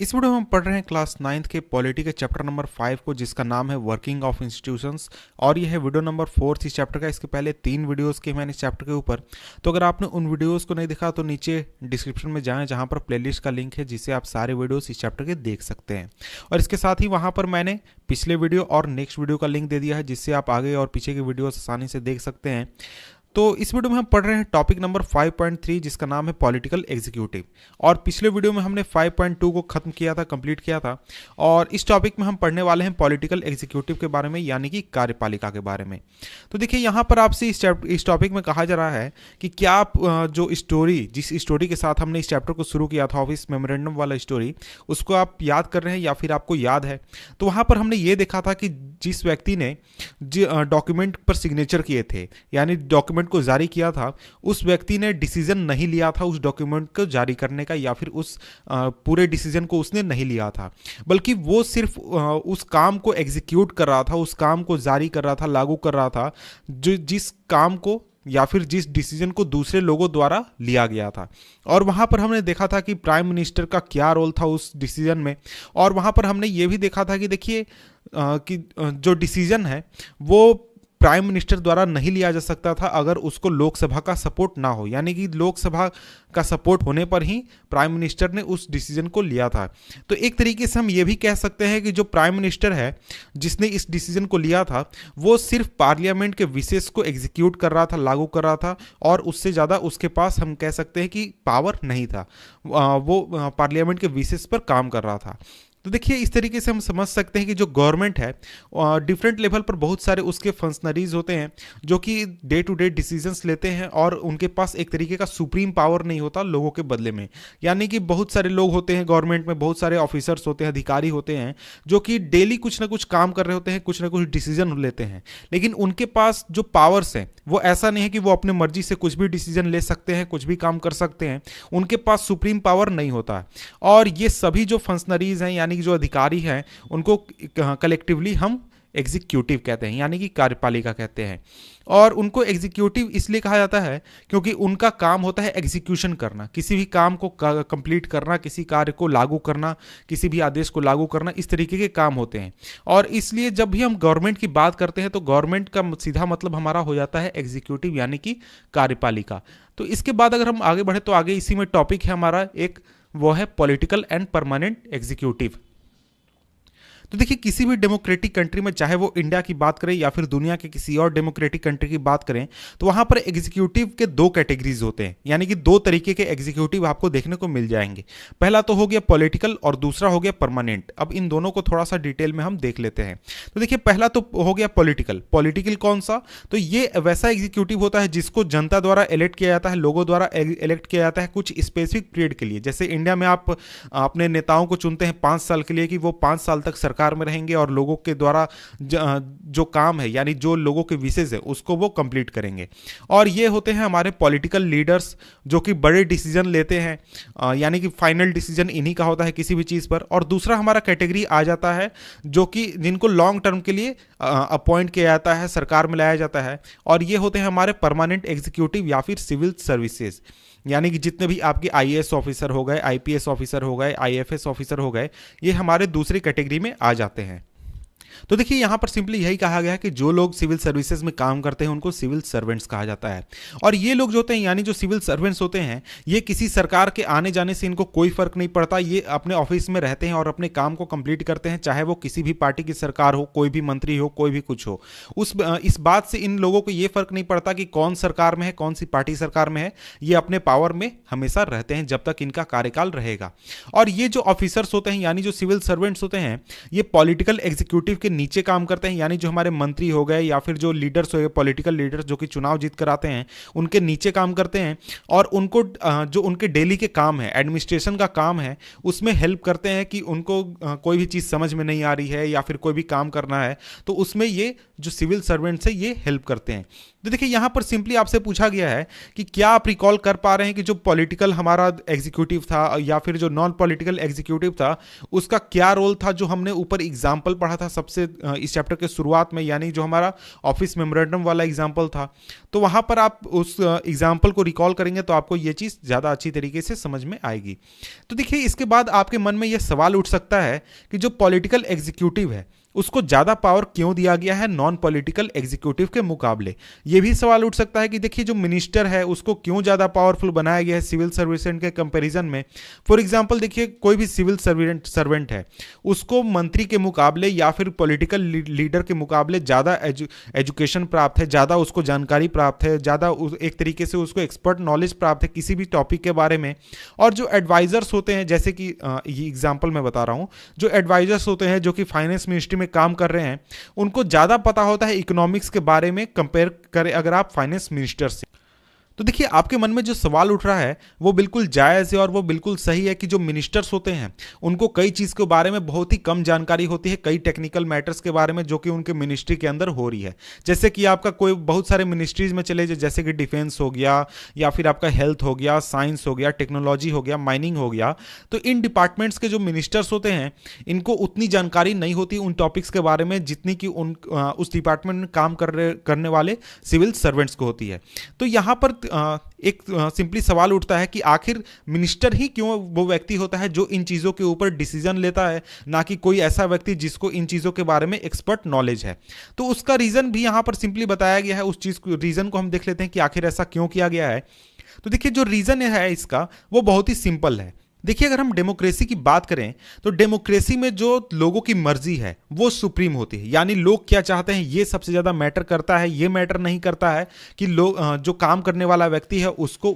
इस वीडियो में हम पढ़ रहे हैं क्लास 9th के पॉलिटी के चैप्टर नंबर 5 को, जिसका नाम है वर्किंग ऑफ इंस्टीट्यूशंस। और यह है वीडियो नंबर 4 इस चैप्टर का। इसके पहले 3 वीडियोस के मैंने इस चैप्टर के ऊपर, तो अगर आपने उन वीडियोस को नहीं देखा तो नीचे डिस्क्रिप्शन में जाएं, जहां पर प्लेलिस्ट का लिंक है जिससे आप सारे वीडियोस इस चैप्टर के देख सकते हैं। और इसके साथ ही वहां पर मैंने पिछले वीडियो और नेक्स्ट वीडियो का लिंक दे दिया है, जिससे आप आगे और पीछे के वीडियोस आसानी से देख सकते हैं। तो इस वीडियो में हम पढ़ रहे हैं टॉपिक नंबर 5.3, जिसका नाम है पॉलिटिकल एग्जीक्यूटिव। और पिछले वीडियो में हमने 5.2 को खत्म किया था, कंप्लीट किया था। और इस टॉपिक में हम पढ़ने वाले हैं पॉलिटिकल एग्जीक्यूटिव के बारे में, यानी कि कार्यपालिका के बारे में। तो देखिए, यहाँ पर आपसे इस टॉपिक में कहा जा रहा है कि क्या आप जिस स्टोरी के साथ हमने इस चैप्टर को शुरू किया था, ऑफिस मेमोरेंडम वाला स्टोरी, उसको आप याद कर रहे हैं या फिर आपको याद है। तो वहाँ पर हमने ये देखा था कि जिस व्यक्ति ने डॉक्यूमेंट पर सिग्नेचर किए थे, यानी डॉक्यूमेंट को जारी किया था, उस व्यक्ति ने डिसीजन नहीं लिया था उस डॉक्यूमेंट को जारी करने का, या फिर उस पूरे डिसीजन को उसने नहीं लिया था, बल्कि वो सिर्फ उस काम को एग्जीक्यूट कर रहा था, उस काम को जारी कर रहा था, लागू कर रहा था, जिस काम को या फिर जिस डिसीजन को दूसरे लोगों द्वारा लिया गया था। और वहां पर हमने देखा था कि प्राइम मिनिस्टर का क्या रोल था उस डिसीजन में। और वहां पर हमने ये भी देखा था कि देखिए कि जो डिसीजन है वो प्राइम मिनिस्टर द्वारा नहीं लिया जा सकता था अगर उसको लोकसभा का सपोर्ट ना हो, यानी कि लोकसभा का सपोर्ट होने पर ही प्राइम मिनिस्टर ने उस डिसीजन को लिया था। तो एक तरीके से हम ये भी कह सकते हैं कि जो प्राइम मिनिस्टर है जिसने इस डिसीजन को लिया था, वो सिर्फ पार्लियामेंट के विशेष को एग्जीक्यूट कर रहा था, लागू कर रहा था, और उससे ज़्यादा उसके पास हम कह सकते हैं कि पावर नहीं था। वो पार्लियामेंट के विशेष पर काम कर रहा था। तो देखिए, इस तरीके से हम समझ सकते हैं कि जो गवर्नमेंट है, डिफरेंट लेवल पर बहुत सारे उसके फंक्शनरीज होते हैं जो कि डे टू डे डिसीजंस लेते हैं, और उनके पास एक तरीके का सुप्रीम पावर नहीं होता लोगों के बदले में। यानी कि बहुत सारे लोग होते हैं गवर्नमेंट में, बहुत सारे ऑफिसर्स होते हैं, अधिकारी होते हैं, जो कि डेली कुछ ना कुछ काम कर रहे होते हैं, कुछ ना कुछ डिसीजन लेते हैं, लेकिन उनके पास जो पावर्स हैं वो ऐसा नहीं है कि वो अपने मर्जी से कुछ भी डिसीजन ले सकते हैं, कुछ भी काम कर सकते हैं। उनके पास सुप्रीम पावर नहीं होता है। और ये सभी जो फंक्शनरीज हैं, यानी कि जो अधिकारी हैं, उनको कलेक्टिवली हम एग्जीक्यूटिव कहते हैं, यानी कि कार्यपालिका कहते हैं। और उनको एग्जीक्यूटिव इसलिए कहा जाता है क्योंकि उनका काम होता है एग्जीक्यूशन करना, किसी भी काम को कंप्लीट करना, किसी कार्य को लागू करना, किसी भी आदेश को लागू करना, इस तरीके के काम होते हैं। और इसलिए जब भी हम गवर्नमेंट की बात करते हैं तो गवर्नमेंट का सीधा मतलब हमारा हो जाता है एग्जीक्यूटिव, यानी कि कार्यपालिका। तो इसके बाद अगर हम आगे बढ़े तो आगे इसी में टॉपिक है हमारा एक, वो है पॉलिटिकल एंड परमानेंट एग्जीक्यूटिव। तो देखिए, किसी भी डेमोक्रेटिक कंट्री में, चाहे वो इंडिया की बात करें या फिर दुनिया के किसी और डेमोक्रेटिक कंट्री की बात करें, तो वहां पर एग्जीक्यूटिव के 2 कैटेगरीज होते हैं, यानी कि 2 तरीके के एग्जीक्यूटिव आपको देखने को मिल जाएंगे। पहला तो हो गया पॉलिटिकल और दूसरा हो गया परमानेंट। अब इन दोनों को थोड़ा सा डिटेल में हम देख लेते हैं। तो देखिए, पहला तो हो गया पॉलिटिकल। पॉलिटिकल कौन सा? तो ये वैसा एग्जीक्यूटिव होता है जिसको जनता द्वारा इलेक्ट किया जाता है, लोगों द्वारा इलेक्ट किया जाता है कुछ स्पेसिफिक पीरियड के लिए। जैसे इंडिया में आप अपने नेताओं को चुनते हैं 5 साल के लिए कि वो 5 साल तक सरकार में रहेंगे और लोगों के द्वारा जो काम है, यानी जो लोगों के विशेष है, उसको वो कंप्लीट करेंगे। और ये होते हैं हमारे पॉलिटिकल लीडर्स, जो कि बड़े डिसीजन लेते हैं, यानी कि फाइनल डिसीजन इन्हीं का होता है किसी भी चीज़ पर। और दूसरा हमारा कैटेगरी आ जाता है जो कि जिनको लॉन्ग टर्म के लिए अपॉइंट किया जाता है, सरकार में लाया जाता है, और ये होते हैं हमारे परमानेंट एग्जीक्यूटिव या फिर सिविल सर्विसेज। यानी कि जितने भी आपके आईएएस ऑफिसर हो गए, आईपीएस ऑफिसर हो गए, आईएफएस ऑफिसर हो गए, ये हमारे दूसरी कैटेगरी में आ जाते हैं। तो देखिए, यहां पर सिंपली यही कहा गया है कि जो लोग सिविल सर्विसेज में काम करते हैं उनको सिविल सर्वेंट्स कहा जाता है। और ये लोग जो होते हैं, यानी जो सिविल सर्वेंट्स होते हैं, ये किसी सरकार के आने जाने से इनको कोई फर्क नहीं पड़ता। ये अपने ऑफिस में रहते हैं और अपने काम को कंप्लीट करते हैं, चाहे वो किसी भी पार्टी की सरकार हो, कोई भी मंत्री हो, कोई भी कुछ हो। इस बात से इन लोगों को ये फर्क नहीं पड़ता कि कौन सरकार में है, कौन सी पार्टी सरकार में है। ये अपने पावर में हमेशा रहते हैं जब तक इनका कार्यकाल रहेगा। और ये जो ऑफिसर्स होते हैं, यानी जो सिविल सर्वेंट्स होते हैं, ये पॉलिटिकल एग्जीक्यूटिव के नीचे काम करते हैं, यानी जो हमारे मंत्री हो गए या फिर जो लीडर्स हो गए, पॉलिटिकल लीडर्स जो कि चुनाव जीत कर आते हैं, उनके नीचे काम करते हैं। और उनको जो उनके डेली के काम है, एडमिनिस्ट्रेशन का काम है, उसमें हेल्प करते हैं कि उनको कोई भी चीज़ समझ में नहीं आ रही है या फिर कोई भी काम करना है, तो उसमें ये जो सिविल सर्वेंट्स है ये हेल्प करते हैं। तो देखिए यहाँ पर सिंपली आपसे पूछा गया है कि क्या आप रिकॉल कर पा रहे हैं कि जो पॉलिटिकल हमारा एग्जीक्यूटिव था या फिर जो नॉन पॉलिटिकल एग्जीक्यूटिव था उसका क्या रोल था, जो हमने ऊपर एग्जाम्पल पढ़ा था सबसे इस चैप्टर के शुरुआत में, यानी जो हमारा ऑफिस मेमोरेंडम वाला एग्जाम्पल था। तो वहां पर आप उस एग्जाम्पल को रिकॉल करेंगे तो आपको ये चीज़ ज़्यादा अच्छी तरीके से समझ में आएगी। तो देखिए इसके बाद आपके मन में यह सवाल उठ सकता है कि जो पॉलिटिकल एग्जीक्यूटिव है उसको ज़्यादा पावर क्यों दिया गया है नॉन पॉलिटिकल एग्जीक्यूटिव के मुकाबले। ये भी सवाल उठ सकता है कि देखिए जो मिनिस्टर है उसको क्यों ज़्यादा पावरफुल बनाया गया है सिविल सर्विसेंट के कंपैरिजन में। फॉर एग्जांपल देखिए कोई भी सिविल सर्वेंट है उसको मंत्री के मुकाबले या फिर पॉलिटिकल लीडर के मुकाबले ज़्यादा एजुकेशन प्राप्त है, ज़्यादा उसको जानकारी प्राप्त है, ज़्यादा एक तरीके से उसको एक्सपर्ट नॉलेज प्राप्त है किसी भी टॉपिक के बारे में। और जो एडवाइजर्स होते हैं, जैसे कि ये एग्जाम्पल मैं बता रहा हूँ, जो एडवाइजर्स होते हैं जो कि फाइनेंस मिनिस्ट्री काम कर रहे हैं उनको ज्यादा पता होता है इकोनॉमिक्स के बारे में कंपेयर करें अगर आप फाइनेंस मिनिस्टर से। तो देखिए आपके मन में जो सवाल उठ रहा है वो बिल्कुल जायज़ है और वो बिल्कुल सही है कि जो मिनिस्टर्स होते हैं उनको कई चीज़ के बारे में बहुत ही कम जानकारी होती है, कई टेक्निकल मैटर्स के बारे में जो कि उनके मिनिस्ट्री के अंदर हो रही है। जैसे कि आपका कोई बहुत सारे मिनिस्ट्रीज में चले जाए, जैसे कि डिफेंस हो गया या फिर आपका हेल्थ हो गया, साइंस हो गया, टेक्नोलॉजी हो गया, माइनिंग हो गया। तो इन डिपार्टमेंट्स के जो मिनिस्टर्स होते हैं इनको उतनी जानकारी नहीं होती उन टॉपिक्स के बारे में जितनी कि उस डिपार्टमेंट में काम करने वाले सिविल सर्वेंट्स को होती है। तो यहाँ पर एक सिंपली सवाल उठता है कि आखिर मिनिस्टर ही क्यों वो व्यक्ति होता है जो इन चीज़ों के ऊपर डिसीजन लेता है, ना कि कोई ऐसा व्यक्ति जिसको इन चीज़ों के बारे में एक्सपर्ट नॉलेज है। तो उसका रीज़न भी यहाँ पर सिंपली बताया गया है। उस चीज़ को रीज़न को हम देख लेते हैं कि आखिर ऐसा क्यों किया गया है। तो देखिए जो रीज़न है इसका वो बहुत ही सिंपल है। देखिए अगर हम डेमोक्रेसी की बात करें तो डेमोक्रेसी में जो लोगों की मर्जी है वो सुप्रीम होती है, यानी लोग क्या चाहते हैं ये सबसे ज़्यादा मैटर करता है। ये मैटर नहीं करता है कि लोग जो काम करने वाला व्यक्ति है उसको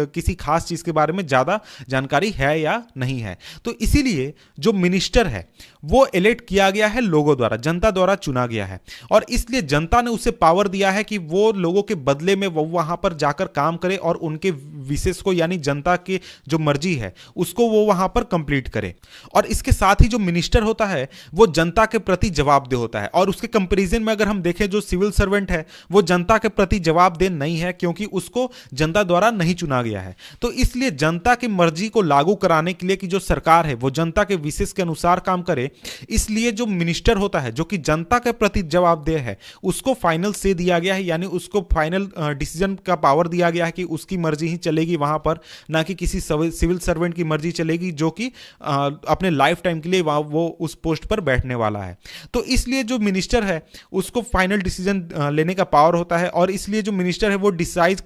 किसी खास चीज़ के बारे में ज़्यादा जानकारी है या नहीं है। तो इसीलिए जो मिनिस्टर है वो इलेक्ट किया गया है लोगों द्वारा, जनता द्वारा चुना गया है, और इसलिए जनता ने उसे पावर दिया है कि वो लोगों के बदले में वो वहाँ पर जाकर काम करे और उनके विशेष को यानी जनता की जो मर्जी है उसको वो वहां पर कंप्लीट करे। और इसके साथ ही जो मिनिस्टर होता है वो जनता के प्रति जवाबदेह होता है, और उसके कंपैरिजन में अगर हम देखें जो सिविल सर्वेंट है वो जनता के प्रति जवाबदेह नहीं है क्योंकि उसको जनता द्वारा नहीं चुना गया है। तो इसलिए जनता की मर्जी को लागू कराने के लिए कि जो सरकार है वो जनता के विशेष के अनुसार काम करे, इसलिए जो मिनिस्टर होता है जो कि जनता के प्रति जवाबदेह है उसको फाइनल से दिया गया है, यानी उसको फाइनल डिसीजन का पावर दिया गया है कि उसकी मर्जी ही चलेगी वहां पर, ना कि किसी सिविल सर्वेंट की मर्जी चलेगी जो कि अपने लाइफ टाइम के लिए वो उस पोस्ट पर बैठने वाला है। तो इसलिए जो मिनिस्टर है उसको फाइनल डिसीजन लेने का पावर होता है, और इसलिए जो मिनिस्टर है वो डिसाइड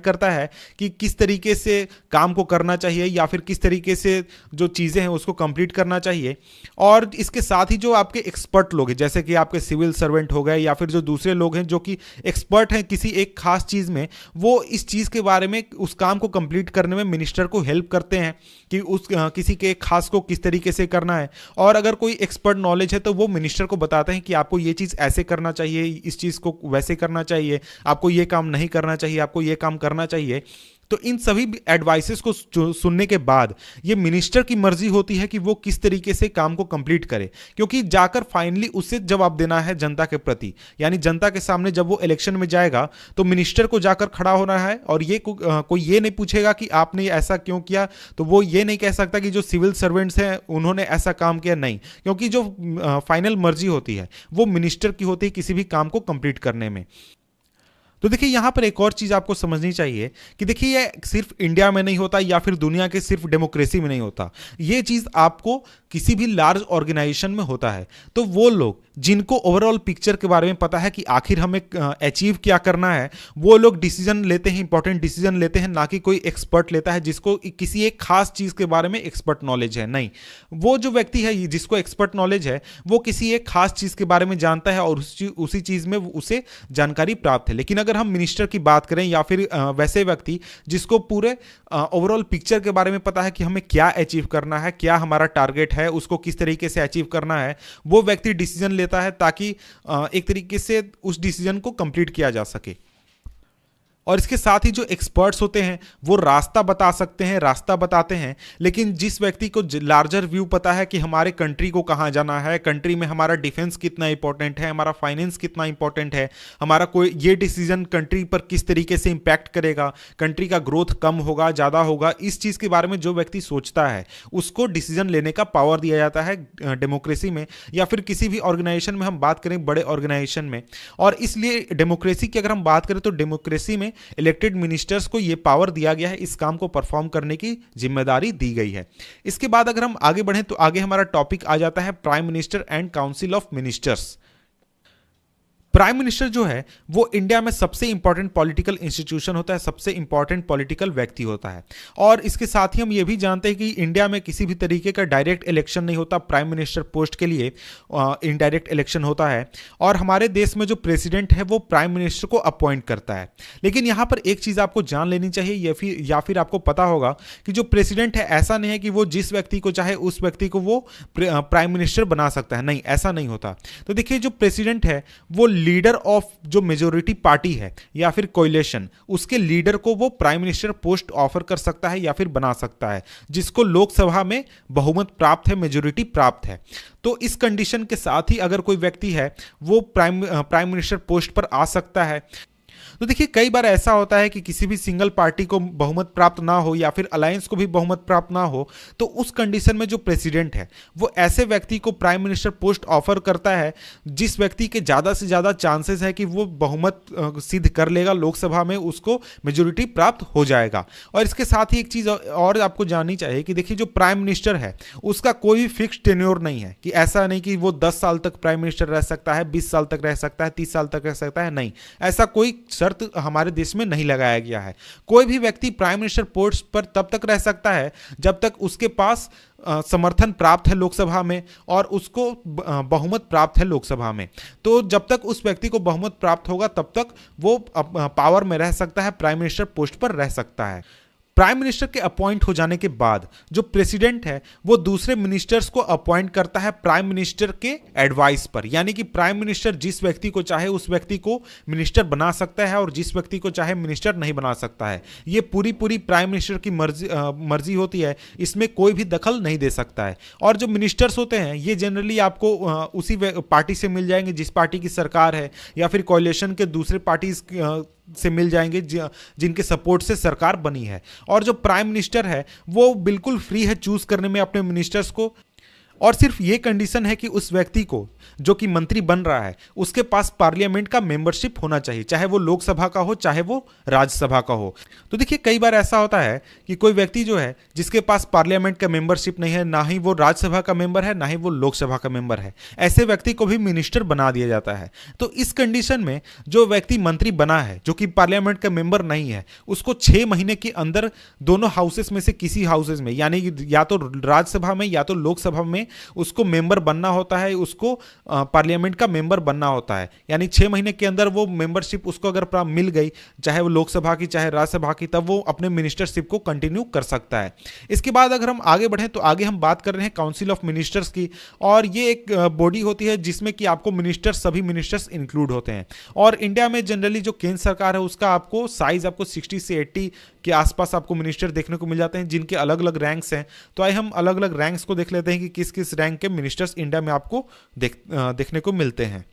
करता है कि किस तरीके से काम को करना चाहिए या फिर किस तरीके से जो चीज़ें हैं उसको कंप्लीट करना चाहिए। और इसके साथ ही जो आपके एक्सपर्ट लोग हैं जैसे कि आपके सिविल सर्वेंट हो गए या फिर जो दूसरे लोग हैं जो कि एक्सपर्ट हैं किसी एक खास चीज़ में, वो इस चीज़ के बारे में उस काम को कंप्लीट करने में मिनिस्टर को हेल्प करते हैं कि उस किसी के खास को किस तरीके से करना है। और अगर कोई एक्सपर्ट नॉलेज है तो वो मिनिस्टर को बताते हैं कि आपको ये चीज़ ऐसे करना चाहिए, इस चीज़ को वैसे करना चाहिए, आपको ये काम नहीं करना चाहिए, आपको ये काम करना चाहिए। तो इन सभी एडवाइसेस को सुनने के बाद ये मिनिस्टर की मर्जी होती है कि वो किस तरीके से काम को कंप्लीट करे, क्योंकि जाकर फाइनली उससे जवाब देना है जनता के प्रति। यानी जनता के सामने जब वो इलेक्शन में जाएगा तो मिनिस्टर को जाकर खड़ा होना है, और ये कोई ये नहीं पूछेगा कि आपने ऐसा क्यों किया, तो वो ये नहीं कह सकता कि जो सिविल सर्वेंट्स हैं उन्होंने ऐसा काम किया, नहीं, क्योंकि जो फाइनल मर्जी होती है वो मिनिस्टर की होती है किसी भी काम को कंप्लीट करने में। तो देखिए यहाँ पर एक और चीज़ आपको समझनी चाहिए कि देखिए ये सिर्फ इंडिया में नहीं होता या फिर दुनिया के सिर्फ डेमोक्रेसी में नहीं होता, ये चीज़ आपको किसी भी लार्ज ऑर्गेनाइजेशन में होता है। तो वो लोग जिनको ओवरऑल पिक्चर के बारे में पता है कि आखिर हमें अचीव क्या करना है, वो लोग डिसीजन लेते हैं, इंपॉर्टेंट डिसीजन लेते हैं, ना कि कोई एक्सपर्ट लेता है जिसको किसी एक खास चीज़ के बारे में एक्सपर्ट नॉलेज है। नहीं, वो जो व्यक्ति है जिसको एक्सपर्ट नॉलेज है वो किसी एक खास चीज़ के बारे में जानता है और उसी चीज़ में उसे जानकारी प्राप्त है। लेकिन अगर हम मिनिस्टर की बात करें या फिर वैसे व्यक्ति जिसको पूरे ओवरऑल पिक्चर के बारे में पता है कि हमें क्या अचीव करना है, क्या हमारा टारगेट है, उसको किस तरीके से अचीव करना है, वो व्यक्ति डिसीजन लेता है ताकि एक तरीके से उस डिसीजन को कंप्लीट किया जा सके। और इसके साथ ही जो एक्सपर्ट्स होते हैं वो रास्ता बता सकते हैं, रास्ता बताते हैं, लेकिन जिस व्यक्ति को लार्जर व्यू पता है कि हमारे कंट्री को कहाँ जाना है, कंट्री में हमारा डिफेंस कितना इंपॉर्टेंट है, हमारा फाइनेंस कितना इंपॉर्टेंट है, हमारा कोई ये डिसीजन कंट्री पर किस तरीके से इंपैक्ट करेगा, कंट्री का ग्रोथ कम होगा ज़्यादा होगा, इस चीज़ के बारे में जो व्यक्ति सोचता है उसको डिसीजन लेने का पावर दिया जाता है डेमोक्रेसी में, या फिर किसी भी ऑर्गेनाइजेशन में हम बात करें बड़े ऑर्गेनाइजेशन में। और इसलिए डेमोक्रेसी की अगर हम बात करें तो डेमोक्रेसी में इलेक्टेड मिनिस्टर्स को यह पावर दिया गया है, इस काम को परफॉर्म करने की जिम्मेदारी दी गई है। इसके बाद अगर हम आगे बढ़ें तो आगे हमारा टॉपिक आ जाता है prime minister and council of ministers. Prime minister जो है वो इंडिया में सबसे इंपॉर्टेंट पॉलिटिकल इंस्टीट्यूशन होता है, सबसे इंपॉर्टेंट पॉलिटिकल व्यक्ति होता है। और इसके साथ ही हम ये भी जानते हैं कि इंडिया में किसी भी तरीके का डायरेक्ट इलेक्शन नहीं होता, प्राइम मिनिस्टर पोस्ट के लिए इनडायरेक्ट इलेक्शन होता है। और हमारे देश में जो प्रेसिडेंट है वो प्राइम मिनिस्टर को अपॉइंट करता है। लेकिन यहाँ पर एक चीज़ आपको जान लेनी चाहिए, या फिर आपको पता होगा कि जो प्रेसिडेंट है ऐसा नहीं है कि वो जिस व्यक्ति को चाहे उस व्यक्ति को वो प्राइम मिनिस्टर बना सकता है, नहीं, ऐसा नहीं होता। तो देखिए जो प्रेसिडेंट है वो लीडर ऑफ जो मेजोरिटी पार्टी है या फिर कोलिशन, उसके लीडर को वो प्राइम मिनिस्टर पोस्ट ऑफर कर सकता है या फिर बना सकता है, जिसको लोकसभा में बहुमत प्राप्त है, मेजोरिटी प्राप्त है। तो इस कंडीशन के साथ ही अगर कोई व्यक्ति है वो प्राइम मिनिस्टर पोस्ट पर आ सकता है। तो देखिए कई बार ऐसा होता है कि किसी भी सिंगल पार्टी को बहुमत प्राप्त ना हो या फिर अलायंस को भी बहुमत प्राप्त ना हो, तो उस कंडीशन में जो प्रेसिडेंट है वो ऐसे व्यक्ति को प्राइम मिनिस्टर पोस्ट ऑफर करता है जिस व्यक्ति के ज़्यादा से ज़्यादा चांसेस है कि वो बहुमत सिद्ध कर लेगा, लोकसभा में उसको मेजोरिटी प्राप्त हो जाएगा। और इसके साथ ही एक चीज़ और आपको जाननी चाहिए कि देखिए जो प्राइम मिनिस्टर है उसका कोई फिक्स टेन्योर नहीं है, कि ऐसा नहीं कि वो 10 साल तक प्राइम मिनिस्टर रह सकता है, 20 साल तक रह सकता है, 30 साल तक रह सकता है, नहीं, ऐसा कोई शर्त हमारे देश में नहीं लगाया गया है। कोई भी व्यक्ति प्राइम मिनिस्टर पोस्ट पर तब तक रह सकता है जब तक उसके पास समर्थन प्राप्त है लोकसभा में और उसको बहुमत प्राप्त है लोकसभा में। तो जब तक उस व्यक्ति को बहुमत प्राप्त होगा तब तक वो पावर में रह सकता है, प्राइम मिनिस्टर पोस्ट पर रह सकता है। प्राइम मिनिस्टर के अपॉइंट हो जाने के बाद जो प्रेसिडेंट है वो दूसरे मिनिस्टर्स को अपॉइंट करता है प्राइम मिनिस्टर के एडवाइस पर, यानी कि प्राइम मिनिस्टर जिस व्यक्ति को चाहे उस व्यक्ति को मिनिस्टर बना सकता है और जिस व्यक्ति को चाहे मिनिस्टर नहीं बना सकता है। ये पूरी प्राइम मिनिस्टर की मर्जी होती है, इसमें कोई भी दखल नहीं दे सकता है। और जो मिनिस्टर्स होते हैं ये जनरली आपको उसी पार्टी से मिल जाएंगे जिस पार्टी की सरकार है, या फिर कोalition के दूसरे पार्टीज से मिल जाएंगे जिनके सपोर्ट से सरकार बनी है। और जो प्राइम मिनिस्टर है वो बिल्कुल फ्री है चूज करने में अपने मिनिस्टर्स को, और सिर्फ ये कंडीशन है कि उस व्यक्ति को जो कि मंत्री बन रहा है उसके पास पार्लियामेंट का मेंबरशिप होना चाहिए, चाहे वो लोकसभा का हो चाहे वो राज्यसभा का हो। तो देखिए कई बार ऐसा होता है कि कोई व्यक्ति जो है जिसके पास पार्लियामेंट का मेंबरशिप नहीं है, ना ही वो राज्यसभा का मेंबर है ना ही वो लोकसभा का मेंबर है, ऐसे व्यक्ति को भी मिनिस्टर बना दिया जाता है। तो इस कंडीशन में जो व्यक्ति मंत्री बना है जो कि पार्लियामेंट का मेंबर नहीं है, उसको 6 महीने के अंदर दोनों हाउसेस में से किसी हाउसेस में, यानी कि या तो राज्यसभा में या तो लोकसभा में उसको मेंबर बनना होता है, उसको पार्लियामेंट का मेंबर बनना होता है। यानी 6 महीने के अंदर वो मेंबरशिप उसको अगर मिल गई, चाहे वो लोकसभा की चाहे राज्यसभा की, तब वो अपने मिनिस्टरशिप को कंटिन्यू कर सकता है। इसके बाद अगर हम आगे बढ़ें तो आगे हम बात कर रहे हैं काउंसिल ऑफ मिनिस्टर्स की, और ये एक बॉडी होती है जिसमें कि आपको मिनिस्टर्स, सभी मिनिस्टर्स इंक्लूड होते हैं। और इंडिया में जनरली जो केंद्र सरकार है उसका आपको साइज आपको 60 से 80 के आसपास आपको मिनिस्टर देखने को मिल जाते हैं, जिनके अलग अलग रैंक्स हैं। तो आइए हम अलग अलग रैंक्स को देख लेते हैं कि किस किस रैंक के मिनिस्टर्स इंडिया में आपको देखने को मिलते हैं।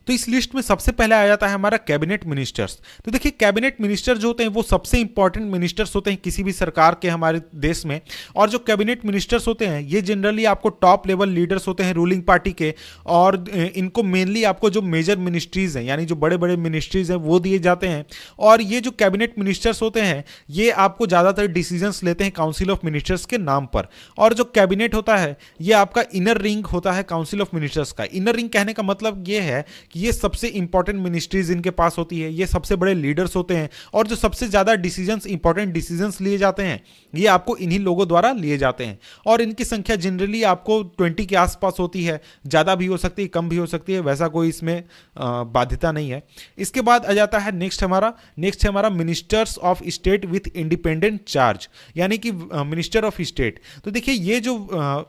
तो इस लिस्ट में सबसे पहले आ जाता है हमारा कैबिनेट मिनिस्टर्स। तो देखिए कैबिनेट मिनिस्टर जो होते हैं वो सबसे इंपॉर्टेंट मिनिस्टर्स होते हैं किसी भी सरकार के हमारे देश में। और जो कैबिनेट मिनिस्टर्स होते हैं ये जनरली आपको टॉप लेवल लीडर्स होते हैं रूलिंग पार्टी के, और इनको मेनली आपको जो मेजर मिनिस्ट्रीज हैं यानी जो बड़े बड़े मिनिस्ट्रीज हैं वो दिए जाते हैं। और ये जो कैबिनेट मिनिस्टर्स होते हैं ये आपको ज़्यादातर डिसीजंस लेते हैं काउंसिल ऑफ मिनिस्टर्स के नाम पर। और जो कैबिनेट होता है ये आपका इनर रिंग होता है काउंसिल ऑफ मिनिस्टर्स का। इनर रिंग कहने का मतलब ये है ये सबसे इंपॉर्टेंट मिनिस्ट्रीज इनके पास होती है, ये सबसे बड़े लीडर्स होते हैं, और जो सबसे ज्यादा डिसीजंस, इंपॉर्टेंट डिसीजंस लिए जाते हैं ये आपको इन्हीं लोगों द्वारा लिए जाते हैं। और इनकी संख्या जनरली आपको 20 के आसपास होती है, ज्यादा भी हो सकती है कम भी हो सकती है, वैसा कोई इसमें बाध्यता नहीं है। इसके बाद आ जाता है नेक्स्ट हमारा ministers of state with independent charge, यानी कि मिनिस्टर ऑफ स्टेट। तो देखिए ये जो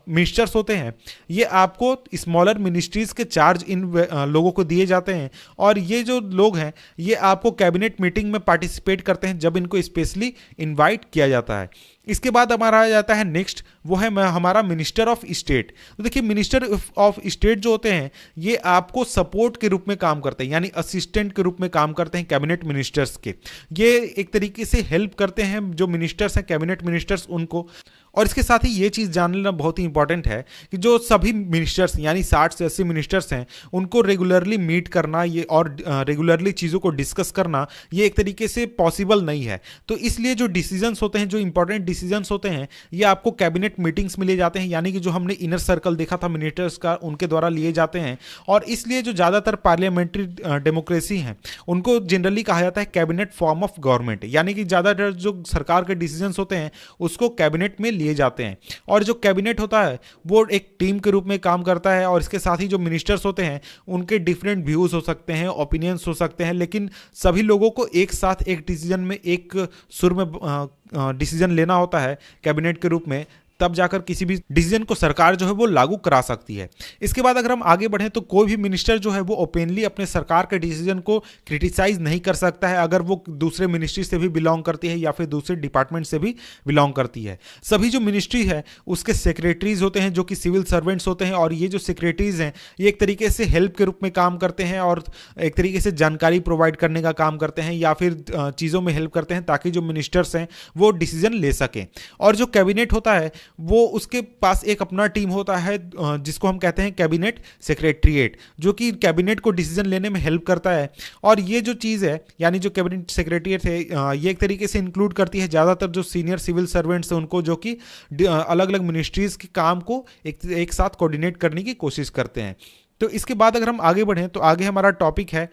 मिनिस्टर्स होते हैं ये आपको स्मॉलर मिनिस्ट्रीज के चार्ज इन लोगों को दिए लिए जाते हैं और ये जो लोग हैं ये आपको कैबिनेट मीटिंग में पार्टिसिपेट करते हैं जब इनको स्पेशली इनवाइट किया जाता है। इसके बाद हमारा आ जाता है नेक्स्ट, वो है हमारा मिनिस्टर ऑफ स्टेट। तो देखिए मिनिस्टर ऑफ स्टेट जो होते हैं ये आपको सपोर्ट के रूप में काम करते हैं, यानी असिस्टेंट के रूप में काम करते हैं कैबिनेट मिनिस्टर्स के। ये एक तरीके से हेल्प करते हैं जो मिनिस्टर्स हैं, कैबिनेट मिनिस्टर्स, उनको। और इसके साथ ही ये चीज़ जान लेना बहुत ही इंपॉर्टेंट है कि जो सभी मिनिस्टर्स यानी 60 से 80 मिनिस्टर्स हैं उनको रेगुलरली मीट करना ये और रेगुलरली चीज़ों को डिस्कस करना ये एक तरीके से पॉसिबल नहीं है। तो इसलिए जो डिसीजंस होते हैं, जो इंपॉर्टेंट डिसीजंस होते हैं, ये आपको कैबिनेट मीटिंग्स में लिए जाते हैं, यानी कि जो हमने इनर सर्कल देखा था मिनिस्टर्स का उनके द्वारा लिए जाते हैं। और इसलिए जो ज़्यादातर पार्लियामेंट्री डेमोक्रेसी हैं उनको जनरली कहा जाता है कैबिनेट फॉर्म ऑफ गवर्नमेंट, यानी कि ज़्यादातर जो सरकार के डिसीजंस होते हैं उसको कैबिनेट में लिए जाते हैं। और जो कैबिनेट होता है वो एक टीम के रूप में काम करता है और इसके साथ ही जो मिनिस्टर्स होते हैं उनके डिफरेंट व्यूज हो सकते हैं, ओपिनियंस हो सकते हैं, लेकिन सभी लोगों को एक साथ एक डिसीजन में, एक सुर में डिसीजन लेना होता है कैबिनेट के रूप में, तब जाकर किसी भी डिसीजन को सरकार जो है वो लागू करा सकती है। इसके बाद अगर हम आगे बढ़ें तो कोई भी मिनिस्टर जो है वो ओपनली अपने सरकार के डिसीजन को क्रिटिसाइज नहीं कर सकता है अगर वो दूसरे मिनिस्ट्री से भी बिलोंग करती है या फिर दूसरे डिपार्टमेंट से भी बिलोंग करती है। सभी जो मिनिस्ट्री है उसके सेक्रेटरीज होते हैं जो कि सिविल सर्वेंट्स होते हैं और ये जो सेक्रेटरीज हैं ये एक तरीके से हेल्प के रूप में काम करते हैं और एक तरीके से जानकारी प्रोवाइड करने का काम करते हैं या फिर चीज़ों में हेल्प करते हैं ताकि जो मिनिस्टर्स हैं वो डिसीजन ले सकें। और जो कैबिनेट होता है वो उसके पास एक अपना टीम होता है जिसको हम कहते हैं कैबिनेट सेक्रेटरीट, जो कि कैबिनेट को डिसीजन लेने में हेल्प करता है। और ये जो चीज़ है यानी जो कैबिनेट सेक्रेटरीट है ये एक तरीके से इंक्लूड करती है ज़्यादातर जो सीनियर सिविल सर्वेंट्स हैं उनको, जो कि अलग अलग मिनिस्ट्रीज़ के काम को एक साथ कोऑर्डिनेट करने की कोशिश करते हैं। तो इसके बाद अगर हम आगे बढ़ें तो आगे हमारा टॉपिक है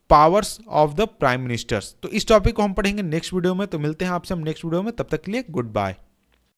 powers of the prime ministers. तो इस टॉपिक को हम पढ़ेंगे नेक्स्ट वीडियो में। तो मिलते हैं आपसे हम नेक्स्ट वीडियो में, तब तक के लिए गुड बाय।